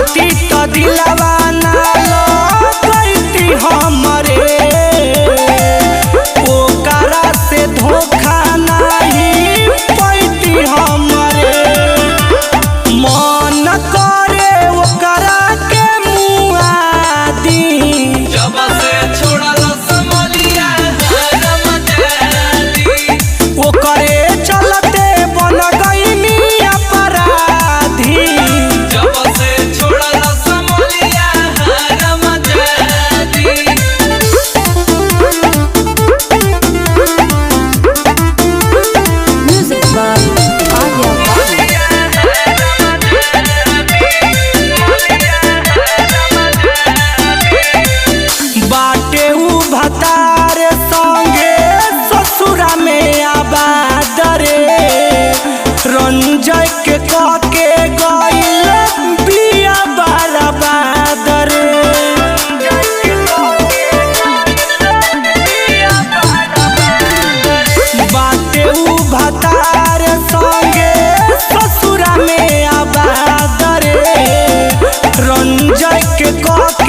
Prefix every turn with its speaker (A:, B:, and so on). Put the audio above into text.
A: जानती तो दिलवा ना लगती हमरे ओकरा से धोखा नहीं पैती हमरे मन करे ओकरा के मुआदी
B: जब से छोड़ल समलिया
A: ओकरे चलते बन गईनी अपराधी
B: जब से छोड़ल समलिया
C: Music by Arya
A: बाटे उ भतार संगे ससुरा में आबाद रे रंजय के काके गइल बिया बर्बाद रे बाटे उ भतार संगे ससुरा में आबाद रे रंजय के काके